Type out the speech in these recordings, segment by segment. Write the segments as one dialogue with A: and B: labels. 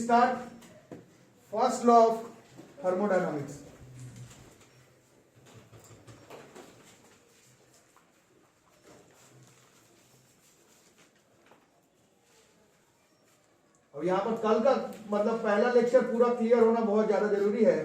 A: Start first law of thermodynamics. अब यहां पर कल का मतलब पहला लेक्चर पूरा क्लियर होना बहुत ज्यादा जरूरी है।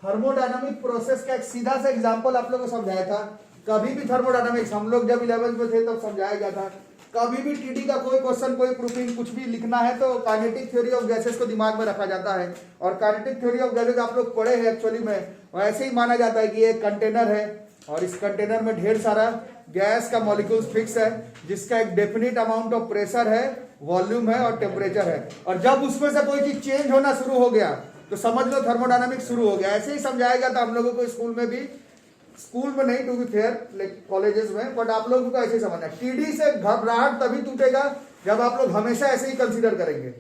A: थर्मोडायनामिक प्रोसेस का एक सीधा सा एग्जांपल आप लोगों को समझाया था। कभी भी थर्मोडायनामिक्स हम लोग जब 11th में थे तब समझाया गया था। कभी भी टीडी का कोई क्वेश्चन, कोई प्रूफिंग कुछ भी लिखना है तो काइनेटिक थ्योरी ऑफ गैसेस को दिमाग में रखा जाता है। और काइनेटिक थ्योरी ऑफ गैसेस आप लोग पढ़े हैं एक्चुअली में, और ऐसे ही माना जाता है कि ये एक कंटेनर है और इस कंटेनर में ढेर सारा गैस का मॉलिक्यूल्स फिक्स है, जिसका एक डेफिनिट अमाउंट ऑफ प्रेशर है, वॉल्यूम है और टेम्परेचर है। और जब उसमें से कोई चीज चेंज होना शुरू हो गया तो समझ लो थर्मोडायनामिक्स शुरू हो गया। ऐसे ही समझाया गया था हम लोगों को स्कूल में भी, स्कूल में नहीं टू बी फेयर कॉलेजेस में, बट आप लोगों को ऐसे ही समझना है। टीडी से घबराहट तभी टूटेगा जब आप लोग हमेशा ऐसे ही कंसीडर करेंगे।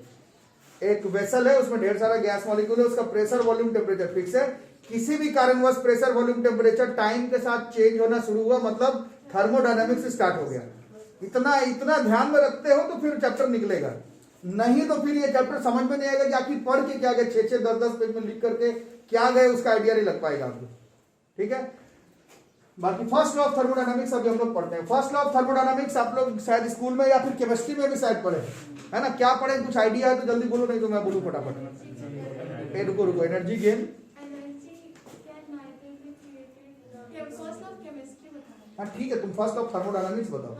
A: एक वेसल है, उसमें ढेर सारा गैस मॉलिक्यूल है, उसका प्रेशर वॉल्यूम टेम्परेचर फिक्स है। किसी भी कारणवश प्रेशर वॉल्यूम टेम्परेचर टाइम के साथ चेंज होना शुरू हुआ मतलब थर्मोडायनामिक्स स्टार्ट हो गया। इतना ध्यान में रखते हो तो फिर चैप्टर निकलेगा, नहीं तो फिर ये चैप्टर समझ में नहीं आएगा कि आखिर पढ़ के क्या गए, 6-6, 10-10 पेज में लिख करके क्या गए, उसका आइडिया नहीं लग पाएगा आपको। ठीक है, बाकी फर्स्ट लॉ ऑफ थर्मोडायनामिक्स अभी हम लोग पढ़ते हैं। फर्स्ट लॉ ऑफ थर्मोडायनामिक्स आप लोग शायद स्कूल में या फिर केमिस्ट्री में भी शायद पढ़े, है ना? क्या पढ़े, कुछ आइडिया है तो जल्दी बोलो, नहीं तो मैं बोलूं फटाफट। रुको, एनर्जी गेन, हाँ ठीक है, तुम फर्स्ट ऑफ थर्मोडायनामिक्स बताओ।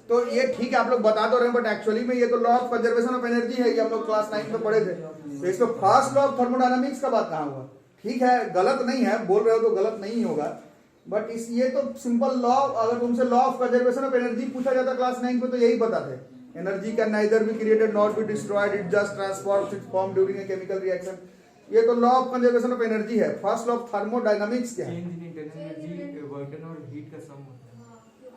A: तो ये ठीक है, आप लोग बता तो रहे हैं, बट एक्चुअली में ये तो law of conservation of energy है, ये हम लोग क्लास 9 में पढ़े थे। तो इसको फर्स्ट लॉ ऑफ थर्मोडायनामिक्स का बात कहाँ हुआ? ठीक है, गलत नहीं है, बोल रहे हो तो गलत नहीं होगा, बट इस ये तो सिंपल लॉ, अगर तुमसे law of conservation of energy पूछा जाता क्लास 9 में तो यही बताते, energy can neither be created not be destroyed, it just transforms it's form during a chemical reaction. ये तो law of conservation of energy है। फर्स्ट लॉ ऑफ थर्मोडायनामिक्स क्या है?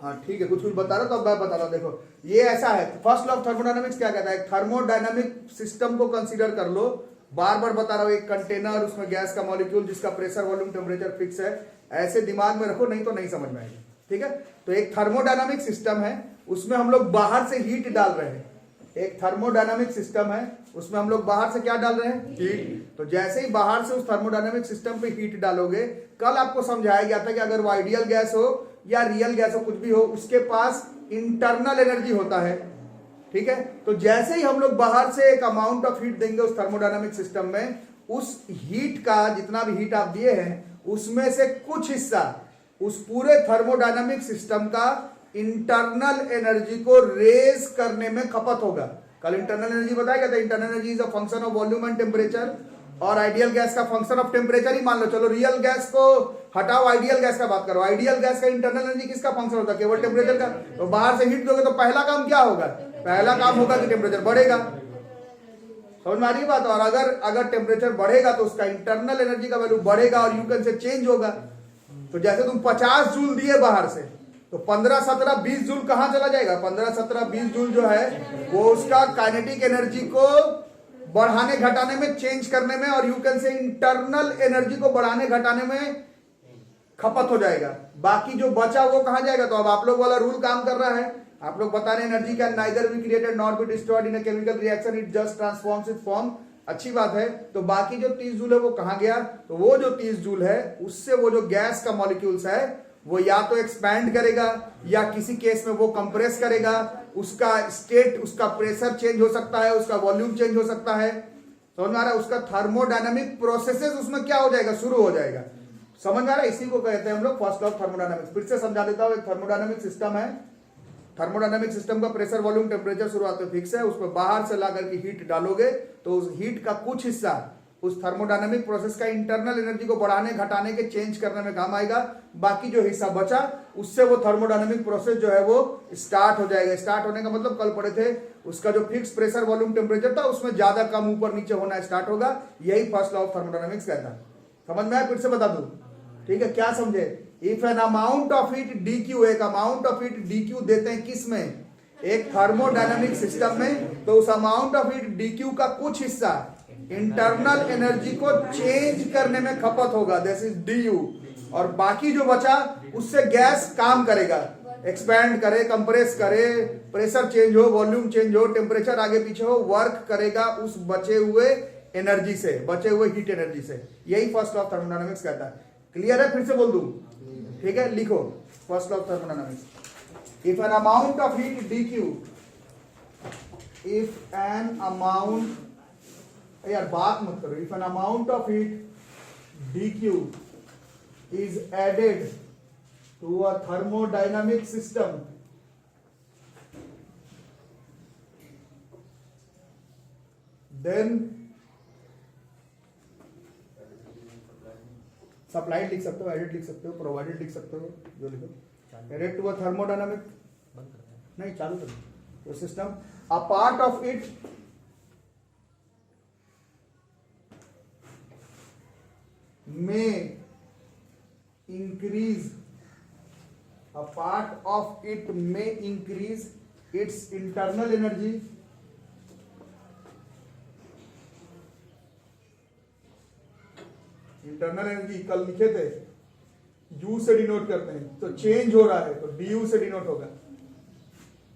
A: हाँ ठीक है, कुछ बता रहा तो अब मैं बता रहा हूँ। देखो ये ऐसा है, फर्स्ट लॉ ऑफ थर्मोडायनामिक्स क्या कहता है, थर्मोडायनामिक सिस्टम को कंसीडर कर लो। बार बार बता रहा हूँ, एक कंटेनर, उसमें गैस का मॉलिक्यूल जिसका प्रेशर वॉल्यूम टेम्परेचर फिक्स है, ऐसे दिमाग में रखो, नहीं तो नहीं समझ में आएगा। ठीक है, तो एक थर्मोडायनामिक सिस्टम है, उसमें हम लोग बाहर से हीट डाल रहे हैं। एक थर्मोडायनामिक सिस्टम है, उसमें हम लोग बाहर से क्या डाल रहे हैं? हीट। तो जैसे ही बाहर से उस थर्मोडायनामिक सिस्टम पे हीट डालोगे, कल आपको समझाया गया था कि अगर वो आइडियल गैस हो या रियल गैस हो, कुछ भी हो, उसके पास इंटरनल एनर्जी होता है। ठीक है, तो जैसे ही हम लोग बाहर से एक अमाउंट ऑफ हीट देंगे उस थर्मोडायनामिक सिस्टम में, उस हीट का जितना भी हीट आप दिए हैं उसमें से कुछ हिस्सा उस पूरे थर्मोडायनामिक सिस्टम का इंटरनल एनर्जी को रेज करने में खपत होगा। कल इंटरनल एनर्जी बताया गया था, internal energy is a function of volume and temperature, और आइडियल गैस का फंक्शन ऑफ टेम्परेचर ही मान लो। चलो रियल गैस को हटाओ, आइडियल गैस का बात करो। आइडियल गैस का इंटरनल एनर्जी किसका फंक्शन होता है? केवल टेम्परेचर का। तो बाहर से हीट दोगे तो पहला काम क्या होगा? पहला काम होगा कि टेम्परेचर बढ़ेगा। समझ में आ रही बात? और अगर टेम्परेचर बढ़ेगा तो उसका इंटरनल एनर्जी का वैल्यू बढ़ेगा और यू कैन से चेंज होगा। तो जैसे तुम 50 जूल दिए बाहर से, तो 15, 17, 20 जूल कहां चला जाएगा? 15, 17, 20 जूल जो है वो उसका काइनेटिक एनर्जी को बढ़ाने घटाने में, चेंज करने में, और you can say internal energy को बढ़ाने घटाने में खपत हो जाएगा। बाकी जो बचा वो कहां जाएगा? तो अब आप लोग वाला रूल काम कर रहा है। आप लोग बता रहे हैं energy can neither be created not be destroyed in a chemical reaction, it just transforms it's form. अच्छी बात है। तो बाकी जो 30 जूल है वो कहां गया? तो वो जो 30 जूल है उससे वो जो गैस का मॉलिक्यूल्स है वो या तो एक्सपैंड करेगा या किसी केस में वो कंप्रेस करेगा। उसका स्टेट, उसका प्रेशर चेंज हो सकता है, उसका वॉल्यूम चेंज हो सकता है। समझ में आ रहा है? उसका थर्मोडायनामिक प्रोसेसेस उसमें क्या हो जाएगा? शुरू हो जाएगा। समझ में आ रहा है? इसी को कहते हैं हम लोग फर्स्ट लॉ ऑफ थर्मोडायनामिक्स। फिर से समझा देता हूं। एक थर्मोडायनामिक सिस्टम है, थर्मोडायनामिक सिस्टम का प्रेशर वॉल्यूम टेम्परेचर शुरुआत में फिक्स है, उसमें बाहर से ला करके हीट डालोगे तो उस हीट का कुछ हिस्सा उस थर्मोडायनामिक प्रोसेस का इंटरनल एनर्जी को बढ़ाने घटाने के चेंज करने में काम आएगा। बाकी जो हिस्सा बचा उससे वो थर्मोडायनामिक प्रोसेस जो है वो स्टार्ट हो जाएगा। स्टार्ट होने का मतलब कल पढ़े थे, उसका जो फिक्स प्रेशर वॉल्यूम टेम्परेचर था उसमें ज्यादा कम ऊपर नीचे होना स्टार्ट होगा। यही फर्स्ट लॉ ऑफ थर्मोडायनामिक्स कहता है। समझ में आया? फिर से बता दूं, ठीक है? क्या समझे? If an amount of heat dq, एक अमाउंट ऑफ हीट dq देते हैं किस में? एक थर्मोडायनामिक सिस्टम में। तो उस अमाउंट ऑफ हीट dq का कुछ हिस्सा इंटरनल एनर्जी को चेंज करने में खपत होगा, दिस इज du, और बाकी जो बचा उससे गैस काम करेगा, एक्सपैंड करे, कंप्रेस करे, प्रेशर चेंज हो, वॉल्यूम चेंज हो, टेम्परेचर आगे पीछे हो, वर्क करेगा उस बचे हुए एनर्जी से, बचे हुए हीट एनर्जी से। यही फर्स्ट लॉ ऑफ थर्मोडायनामिक्स कहता है। क्लियर है? फिर से बोल दूं, ठीक है? लिखो first law of thermodynamics. If an amount of heat dq, if an amount, यार बात मत करो, if an amount of heat dq is added to a thermodynamic system, then supplied लिख सकते हो, एडेड लिख सकते हो, प्रोवाइडेड लिख सकते हो, जो लिखो। एडेड टू अ थर्मोडायनामिक, नहीं चालू करो, तो system a part of it may increase, a part of it may increase its internal energy कल लिखे थे U से डिनोट करते हैं, तो चेंज हो रहा है तो du से डिनोट होगा,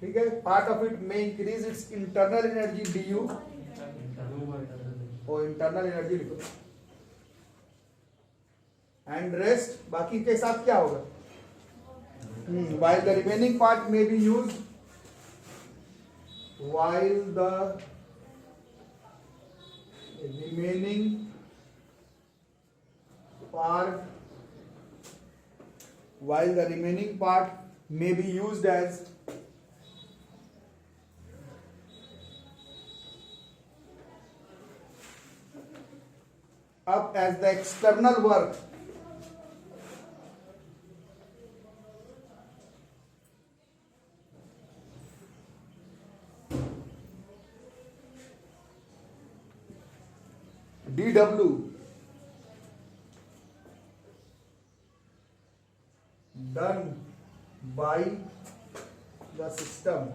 A: ठीक है? Part of it may increase its internal energy du, और इंटरनल एनर्जी लिखो, एंड रेस्ट बाकी के साथ क्या होगा? while the remaining part may be used, while the remaining part may be used as up as the external work dW done by the system,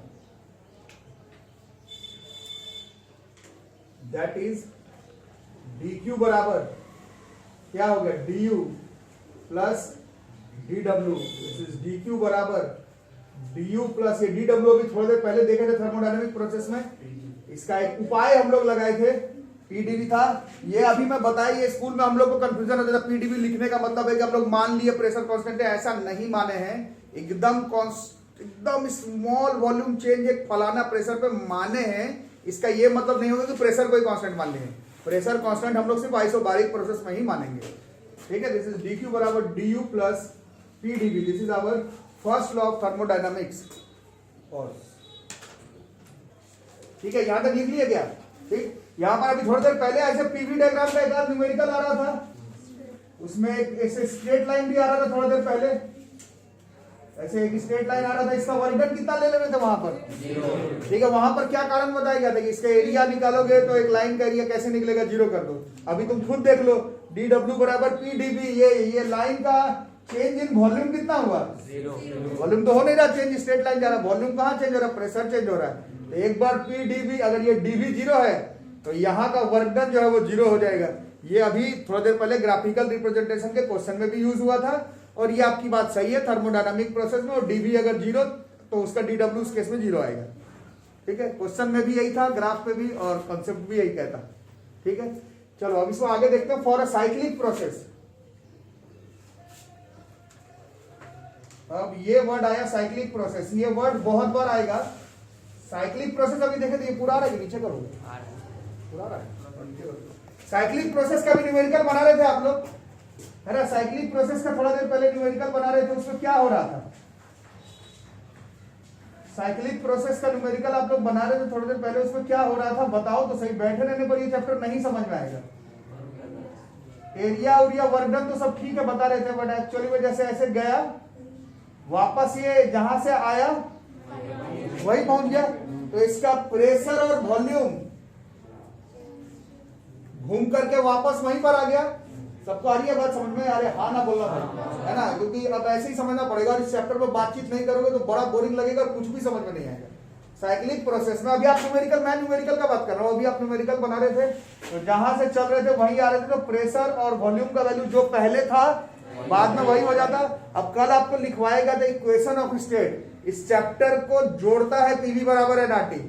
A: that is dq बराबर क्या हो गया? du plus dw, this is dq बराबर du plus, ये dw भी थोड़ी देर पहले देखे थे थर्मोडायनेमिक प्रोसेस में, इसका एक उपाय हम लोग लगाए थे, पीडीवी था। ये अभी मैं बताया, ये स्कूल में हम लोग को कंफ्यूजन होता था, पीडीवी लिखने का मतलब है कि हम लोग मान लिए प्रेशर कांस्टेंट है, ऐसा नहीं माने हैं। एकदम स्मॉल वॉल्यूम चेंज एक फलाना प्रेशर पे माने हैं, इसका ये मतलब नहीं होगा कि प्रेशर को ही कांस्टेंट मान लिए हैं। प्रेशर कांस्टेंट हम लोग सिर्फ आइसोबारिक प्रोसेस में ही मानेंगे, ठीक है? दिस इज dq बराबर du plus pdv, this is our first law of thermodynamics. और ठीक है, यहां तक लिख लिया गया, ठीक? यहां पर अभी थोड़ी देर पहले ऐसे पीवी डायग्राम का एक आध न्यूमेरिकल आ रहा था, उसमें एक ऐसे स्ट्रेट लाइन भी आ रहा था, थोड़ी देर पहले ऐसे एक स्ट्रेट लाइन आ रहा था, इसका वर्गन कितना ले रहे थे वहां पर? 0। ठीक है, वहां पर क्या कारण बताया गया था कि इसका एरिया निकालोगे तो एक लाइन का एरिया कैसे निकलेगा? 0 कर दो। अभी तुम खुद देख लो, dw बराबर pdv, ये लाइन का चेंज इन वॉल्यूम कितना हुआ? 0। वॉल्यूम तो हो नहीं रहा चेंज, स्ट्रेट लाइन जा रहा, वॉल्यूम कहां चेंज हो रहा है? प्रेशर चेंज हो रहा है। तो एक बार pdv, अगर ये dv 0 है तो यहाँ का वर्क डन जो है वो 0 हो जाएगा। ये अभी थोड़ी देर पहले ग्राफिकल रिप्रेजेंटेशन के क्वेश्चन में भी यूज हुआ था, और ये आपकी बात सही है, थर्मोडायनामिक प्रोसेस में, और dv अगर 0 तो उसका dw उस केस में 0 आएगा, ठीक है? क्वेश्चन में भी यही था, ग्राफ पे भी, और कॉन्सेप्ट भी यही कहता, ठीक है? चलो अब इसको आगे देखते हैं। फॉर अ साइक्लिक प्रोसेस, अब ये वर्ड आया साइक्लिक प्रोसेस, ये वर्ड बहुत बार आएगा। साइक्लिक प्रोसेस अभी देखे तो ये पूरा आ रहा है, नीचे करोगे पूरा आ रहा है। साइक्लिक प्रोसेस का भी न्यूमेरिकल बना रहे थे आप लोग, है ना? साइक्लिक प्रोसेस का थोड़ा देर पहले न्यूमेरिकल बना रहे थे, उसमें क्या हो रहा था? साइक्लिक प्रोसेस का न्यूमेरिकल आप लोग बना रहे थे थोड़ी देर पहले, उसमें क्या हो रहा था बताओ तो सही। बैठे रहने पर ये चैप्टर नहीं समझ में आएगा। एरिया उरिया वर्क डन तो सब ठीक है बता रहे थे, बट एक्चुअली में जैसे ऐसे गया वापस, ये जहां से आया वही पहुंच गया, तो इसका प्रेशर और वॉल्यूम घूम करके वापस वहीं पर आ गया। सबको आ रही है बात समझ में? आ रही? हाँ ना बोलना भाई, है ना? क्योंकि अब ऐसे ही समझना पड़ेगा, और इस चैप्टर में बातचीत नहीं करोगे तो बड़ा बोरिंग लगेगा और कुछ भी समझ में नहीं आएगा। साइक्लिक प्रोसेस में अभी आप न्यूमेरिकल, मैं न्यूमेरिकल का बात कर रहा हूँ, अभी आप न्यूमेरिकल बना रहे थे, तो जहां से चल रहे थे वहीं आ रहे थे, तो प्रेशर और वॉल्यूम का वैल्यू जो पहले था बाद में वही हो जाता। अब कल आपको लिखवाएगा द इक्वेशन ऑफ स्टेट, इस चैप्टर को जोड़ता है पीवी बराबर एनआरटी।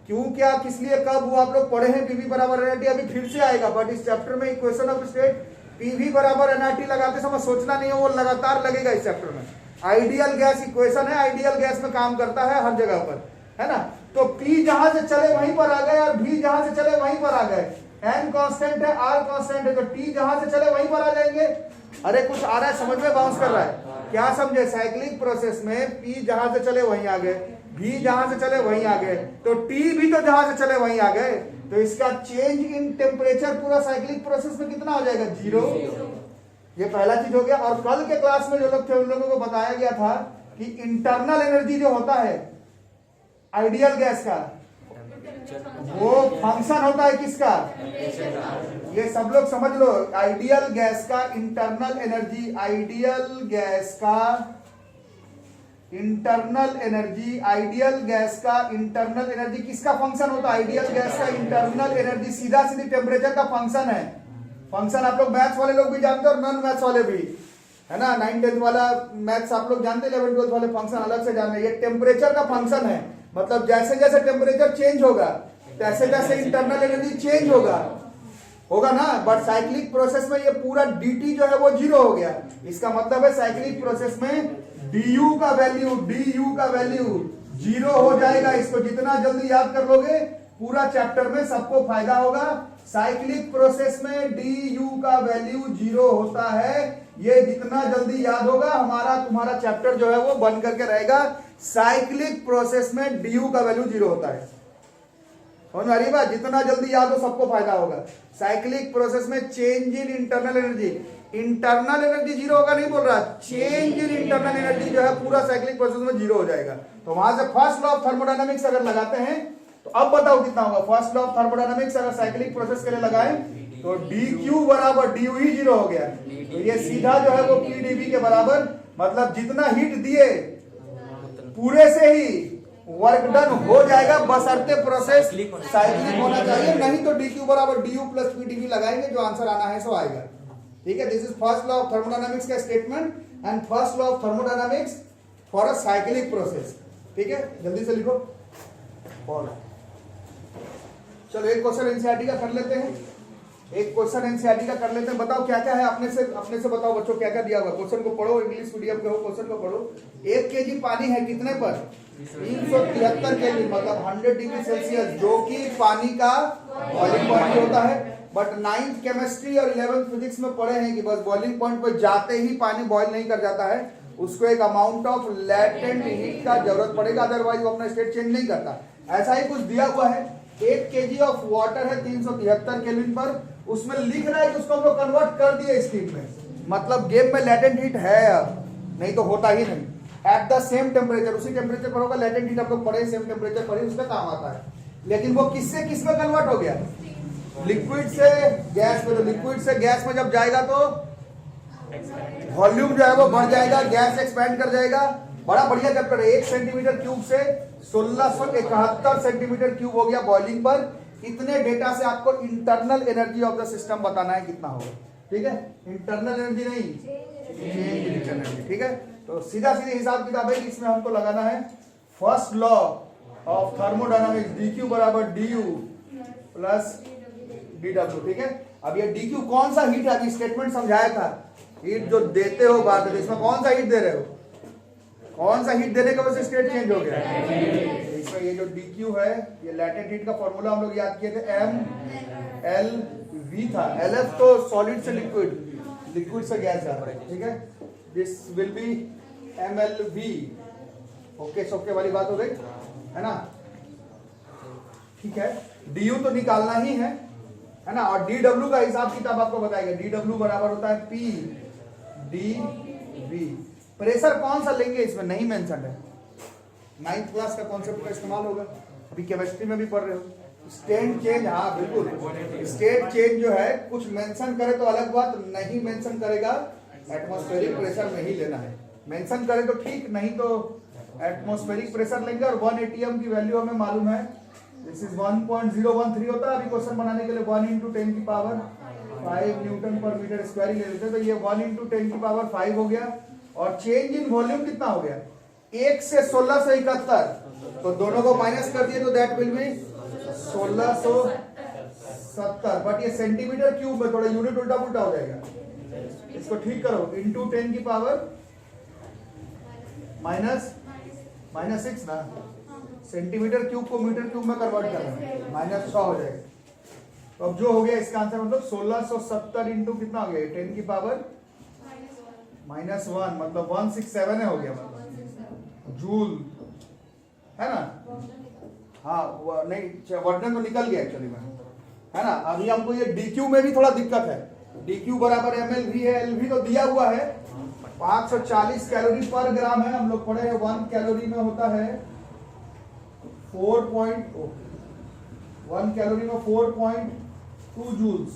A: क्यों, क्या, किस लिए, कब, वो आप लोग पढ़े हैं पीवी बराबर एनआरटी, अभी फिर से आएगा। बट इस चैप्टर में इक्वेशन ऑफ स्टेट पीवी बराबर एनआरटी लगाते समय सोचना नहीं है, वो लगातार लगेगा इस चैप्टर में। आइडियल गैस इक्वेशन है, आइडियल गैस में काम करता है हर जगह पर, है ना। तो P जहां से चले वहीं पर आ गए और V जहां से चले वहीं पर आ गए। N कांस्टेंट है, R कांस्टेंट है, तो T जहां से चले वहीं पर आ जाएंगे। अरे कुछ आ रहा है समझ में, बाउंस कर रहा है, क्या समझे। साइक्लिक प्रोसेस में P जहां से चले वहीं आ गए, V जहां से चले वहीं आ गए, तो T भी तो जहां से चले वहीं आ गए। तो इसका चेंज इन टेम्परेचर पूरा साइक्लिक प्रोसेस में कितना हो जाएगा, 0। ये पहला चीज हो गया। और कल के क्लास में जो लोग थे उन लोगों को बताया गया था कि इंटरनल एनर्जी जो होता है आइडियल गैस का, वो फंक्शन होता है किसका, ये सब लोग समझ लो। आइडियल गैस का इंटरनल एनर्जी, आइडियल गैस का इंटरनल एनर्जी, आइडियल गैस का इंटरनल एनर्जी किसका फंक्शन होता है, आइडियल गैस का इंटरनल एनर्जी सीधा सीधी टेम्परेचर का फंक्शन है। फंक्शन आप लोग मैथ्स वाले लोग भी जानते हैं और नॉन मैथ्स वाले भी, है ना। 9-10 वाला मैथ्स आप लोग जानते हैं, 11-12 वाले फंक्शन अलग से जानते हैं। ये टेम्परेचर का फंक्शन है, मतलब जैसे जैसे टेम्परेचर चेंज होगा तैसे तैसे इंटरनल एनर्जी चेंज होगा ना। बट साइक्लिक प्रोसेस में ये पूरा dt जो है वो 0 हो गया। इसका मतलब है साइक्लिक प्रोसेस में du का वैल्यू 0 हो जाएगा। इसको जितना जल्दी याद कर लोगे पूरा चैप्टर में सबको फायदा होगा। साइक्लिक प्रोसेस में du का वैल्यू 0 होता है, ये जितना जल्दी याद होगा हमारा तुम्हारा चैप्टर जो है वो बन करके रहेगा। साइक्लिक प्रोसेस में du का वैल्यू 0 होता है, समझ में आ रही बात। जितना जल्दी याद हो सबको फायदा होगा। साइक्लिक प्रोसेस में change in internal energy, internal energy 0 होगा नहीं बोल रहा, चेंज इन इंटरनल एनर्जी जो है पूरा साइक्लिक प्रोसेस में 0 हो जाएगा। तो वहां से फर्स्ट लॉ ऑफ थर्मोडायनामिक्स अगर लगाते हैं तो अब बताओ कितना होगा। फर्स्ट लॉ ऑफ थर्मोडायनामिक्स अगर साइक्लिक प्रोसेस के लिए लगाएं तो dq बराबर du ही 0 हो गया। तो ये सीधा जो है वो pdv के बराबर, मतलब जितना हीट दिए पूरे से ही वर्क डन हो जाएगा, बशर्ते प्रोसेस साइक्लिक होना चाहिए। नहीं तो dq बराबर du प्लस pdv लगाएंगे, जो आंसर आना है सो आएगा। ठीक है, this is first law of thermodynamics का statement and first law of thermodynamics for a cyclic process. ठीक है, जल्दी से लिखो। और चलो एक क्वेश्चन एनसीईआरटी का कर लेते हैं, एक क्वेश्चन एनसीईआरटी का कर लेते हैं। बताओ क्या क्या है, अपने से बताओ बच्चों क्या क्या दिया हुआ। क्वेश्चन को पढ़ो, इंग्लिश मीडियम के हो, क्वेश्चन को पढ़ो। 1 kg पानी है कितने पर, 373 केल्विन, मतलब 100 डिग्री सेल्सियस, जो कि पानी का बॉइलिंग पॉइंट होता है। बट 9th केमिस्ट्री और 11th फिजिक्स में पढ़े हैं कि बस बॉइलिंग पॉइंट पर जाते ही पानी बॉइल नहीं कर जाता है, उसको एक अमाउंट ऑफ लैटेंट हीट का जरूरत पड़ेगा, अदरवाइज वो अपना स्टेट चेंज नहीं करता। ऐसा ही कुछ दिया हुआ है। 1 kg ऑफ वाटर है 373 केल्विन पर, उसमें लिख रहा है कि उसको हम लोग कन्वर्ट कर दिए स्टीम में, मतलब गेम में लैटेंट हीट है अब, नहीं तो होता ही नहीं। एट द सेम टेम्परेचर, उसी टेम्परेचर पर होगा, लैटेंट हीट आप लोग पढ़े, सेम टेम्परेचर पर ही उसका काम आता है। लेकिन वो किससे किस में कन्वर्ट हो गया, लिक्विड से गैस में। तो लिक्विड से गैस में जब जाएगा तो वॉल्यूम जो है वो बढ़ जाएगा, गैस एक्सपैंड कर जाएगा। बड़ा बढ़िया चैप्टर है। 1 सेंटीमीटर क्यूब से 1671 सेंटीमीटर क्यूब हो गया बॉइलिंग पर। इतने डेटा से आपको internal energy of the system बताना है कितना होगा। ठीक है, इंटरनल एनर्जी नहीं, चेंज इन एनर्जी। ठीक है, तो सीधा सीधे हिसाब किताब है, इसमें हमको लगाना है first law of thermodynamics, dq बराबर du प्लस dw। ठीक है, अब ये dq कौन सा हीट है, अभी स्टेटमेंट समझाया था। हीट जो देते हो बात है, इसमें कौन सा हीट दे रहे हो, कौन सा हीट देने की वजह से स्टेट चेंज हो गया। इसमें ये जो dq है, ये लैटेंट हीट का फॉर्मूला हम लोग याद किए थे, mLv था। LF तो सॉलिड से लिक्विड, लिक्विड से गैस जा रहा है। ठीक है, this will be mLv। Okay, सोके वाली बात हो गई है ना। ठीक है, du तो निकालना ही है ना, और dw का हिसाब किताब आपको बताएगा। dw बराबर होता है p dv। प्रेशर कौन सा लेंगे इसमें नहीं मेंशन है, 9th क्लास का कॉन्सेप्ट का इस्तेमाल होगा, अभी केमिस्ट्री में भी पढ़ रहे हो। स्टेट चेंज, हाँ बिल्कुल, स्टेट चेंज जो है कुछ मेंशन करे तो अलग बात, नहीं मेंशन करेगा एटमॉस्फेरिक प्रेशर में ही लेना है। मेंशन करे तो ठीक, नहीं तो एटमॉस्फेरिक प्रेशर लेंगे। और 1 atm की वैल्यू हमें मालूम है, दिस इज 1.013 होता है। अभी क्वेश्चन बनाने के लिए 1 × 10⁻⁴ 5 न्यूटन पर मीटर स्क्वायर ही ले लेते हैं, तो ये 1 × 10⁵ हो गया। और चेंज इन वॉल्यूम कितना हो गया, 1 से 1671, तो दोनों को माइनस कर दिए तो दैट विल बी 1670। बट ये सेंटीमीटर क्यूब में थोड़ा यूनिट उल्टा पुल्टा हो जाएगा, इसको ठीक करो, इंटू 10⁻⁻6 ना, सेंटीमीटर क्यूब को मीटर क्यूब में कन्वर्ट करना है, -6 हो जाएगा। तो अब जो हो गया इसका आंसर मतलब 1670 इंटू कितना हो गया, 10⁻⁻1 मतलब 167 है, हो गया मतलब जूल, है ना। हाँ नहीं वर्णन तो निकल गया एक्चुअली में, है ना। अभी हमको ये DQ में भी थोड़ा दिक्कत है, DQ बराबर ml भी है, LV तो दिया हुआ है 540 कैलोरी पर ग्राम है, हम लोग पढ़े हैं 1 कैलोरी में होता है 1 कैलोरी में 4.2 जूल्स।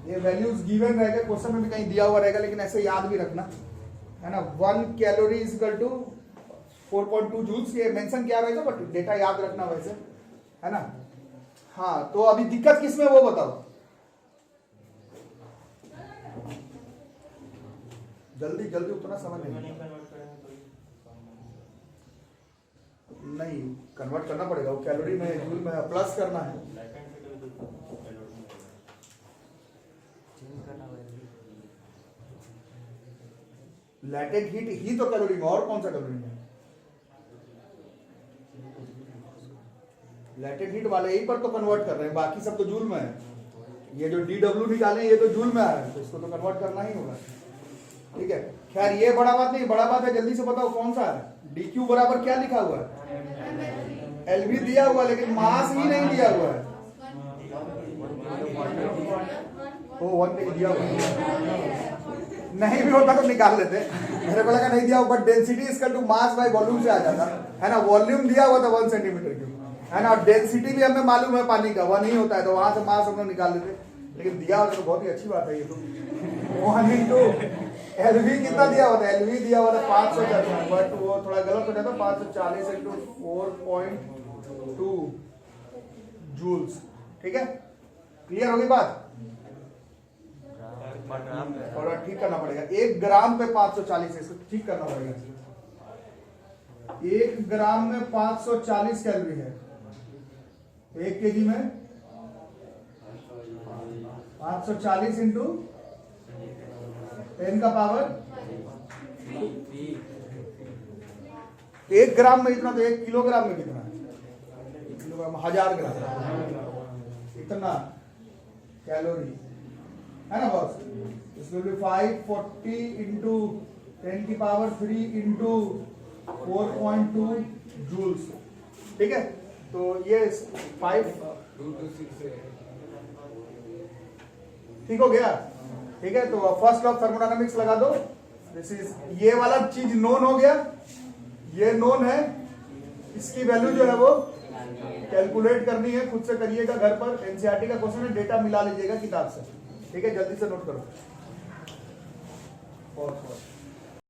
A: ये वैल्यूज गिवन रहेगा, क्वेश्चन में भी कहीं दिया हुआ रहेगा, लेकिन ऐसे याद भी रखना, है ना। 1 calorie is equal to 4.2 joules, ये मेंशन किया रहेगा बट डेटा याद रखना वैसे, है ना। हाँ तो अभी दिक्कत किसमें वो बताओ, जल्दी जल्दी उतना समझ नहीं कन्वर्ट करना पड़ेगा, वो कैलोरी में जूल में प्लस करना है। लैटेंट हीट ही तो कैलोरी में, और कौन सा कैलोरी में, लैटेंट हीट वाले यही पर तो कन्वर्ट कर रहे हैं, बाकी सब तो जूल में है। ये जो DW निकाले ये तो जूल में आ रहा है, तो इसको तो कन्वर्ट करना ही होगा, ठीक है। खैर ये बड़ा बात नहीं, बड़ा बात है जल्दी से बताओ कौन सा है। DQ बराबर क्या लिखा हुआ है, LV दिया हुआ लेकिन मास ही नहीं दिया हुआ है, ओ 1 दिया हुआ नहीं भी होता तो निकाल लेते, मेरे को लगा नहीं दिया, बट डेंसिटी इसका टू मास बाय वॉल्यूम से आ जाता है ना। वॉल्यूम दिया हुआ था 1 सेंटीमीटर क्यूब, है ना, और डेंसिटी भी हमें मालूम है पानी का 1 ही होता है, तो वहां से मास हम लोग निकाल लेते, लेकिन दिया हुआ तो बहुत ही अच्छी बात है ये तो। 1 × LV कितना दिया हुआ था, LV दिया हुआ था 540, बट वो थोड़ा गलत हो जाता, 540 × 4.2 जूल्स, ठीक है। क्लियर होगी बात, थोड़ा ठीक करना पड़ेगा, 1 ग्राम पे 540 है, इसको ठीक करना पड़ेगा। 1 ग्राम में 540 कैलोरी है, 1 केजी में 540 इंटू 10⁻⁻, 1 ग्राम में इतना, तो 1 किलोग्राम में कितना, 1 किलोग्राम 1000 ग्राम, इतना कैलोरी, है ना बॉस। इसमें भी 540 इंटू 10⁻³ इंटू 4.2 जूल्स, ठीक है। तो ये 5 ठीक हो गया, ठीक है। तो फर्स्ट लॉ ऑफ थर्मोडायनामिक्स लगा दो, दिस इज, ये वाला चीज नोन हो गया, ये नोन है, इसकी वैल्यू जो है वो कैलकुलेट करनी है, खुद से करिएगा घर पर, एनसीईआरटी का क्वेश्चन है, डेटा मिला लीजिएगा किताब से, ठीक है। जल्दी से नोट करो।